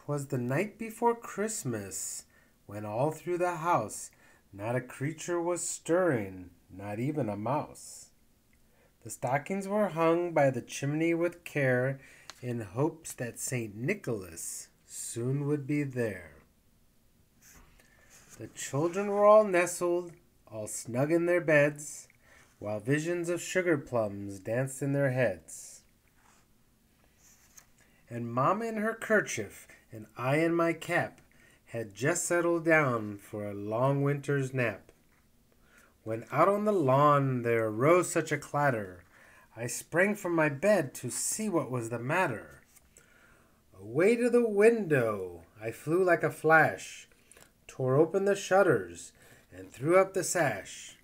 'Twas the night before Christmas, when all through the house not a creature was stirring, not even a mouse. The stockings were hung by the chimney with care, in hopes that St. Nicholas soon would be there. The children were all nestled, all snug in their beds, while visions of sugar plums danced in their heads. And Mamma in her kerchief, and I in my cap, had just settled down for a long winter's nap. When out on the lawn there arose such a clatter, I sprang from my bed to see what was the matter. Away to the window I flew like a flash, tore open the shutters, and threw up the sash.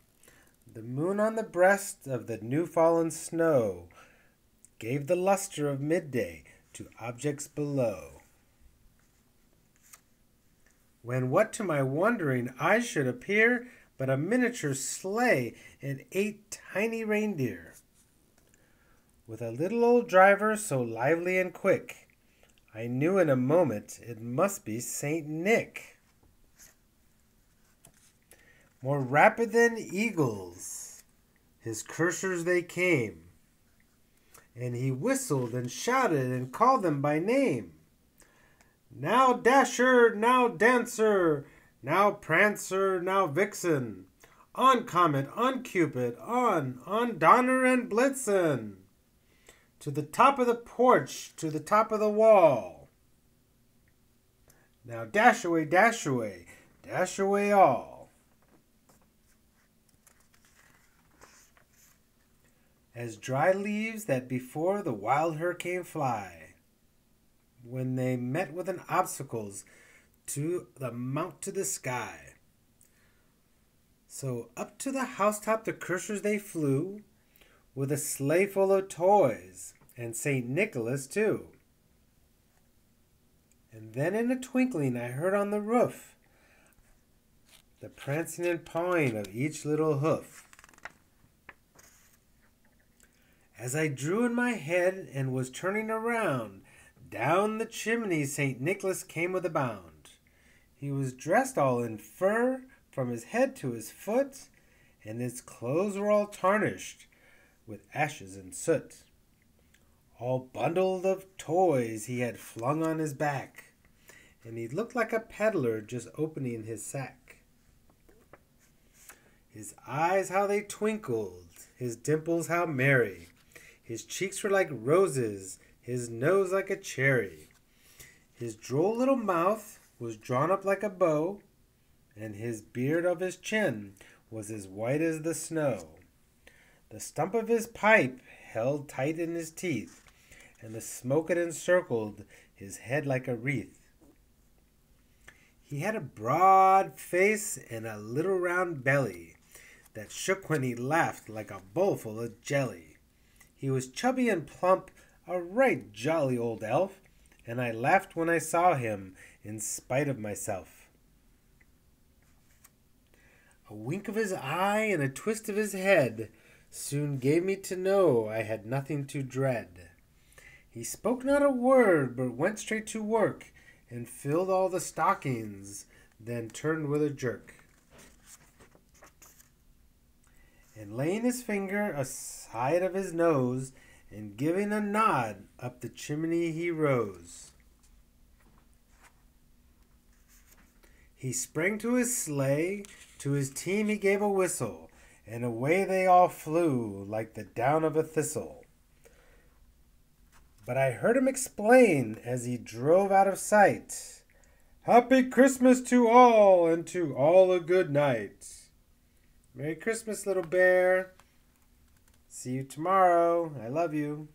The moon on the breast of the new-fallen snow gave the luster of midday to objects below. When what to my wondering eyes should appear but a miniature sleigh and 8 tiny reindeer, with a little old driver so lively and quick, I knew in a moment it must be Saint Nick. More rapid than eagles, his coursers they came, and he whistled and shouted and called them by name. Now Dasher, now Dancer, now Prancer, now Vixen, on Comet, on Cupid, on Donner and Blitzen, to the top of the porch, to the top of the wall. Now dash away, dash away all. As dry leaves that before the wild hurricane fly, when they met with an obstacles to the mount to the sky. So up to the housetop the coursers they flew, with a sleigh full of toys, and St. Nicholas too. And then in a twinkling I heard on the roof the prancing and pawing of each little hoof. As I drew in my head and was turning around, down the chimney St. Nicholas came with a bound. He was dressed all in fur from his head to his foot, and his clothes were all tarnished with ashes and soot. All bundled of toys he had flung on his back, and he looked like a peddler just opening his sack. His eyes how they twinkled, his dimples how merry, his cheeks were like roses, his nose like a cherry. His droll little mouth was drawn up like a bow, and his beard of his chin was as white as the snow. The stump of his pipe held tight in his teeth, and the smoke it encircled his head like a wreath. He had a broad face and a little round belly that shook when he laughed like a bowl full of jelly. He was chubby and plump, a right jolly old elf, and I laughed when I saw him in spite of myself. A wink of his eye and a twist of his head soon gave me to know I had nothing to dread. He spoke not a word, but went straight to work, and filled all the stockings, then turned with a jerk. And laying his finger aside of his nose, and giving a nod, up the chimney he rose. He sprang to his sleigh, to his team he gave a whistle, and away they all flew like the down of a thistle. But I heard him explain as he drove out of sight, "Happy Christmas to all, and to all a good night." Merry Christmas, little bear. See you tomorrow. I love you.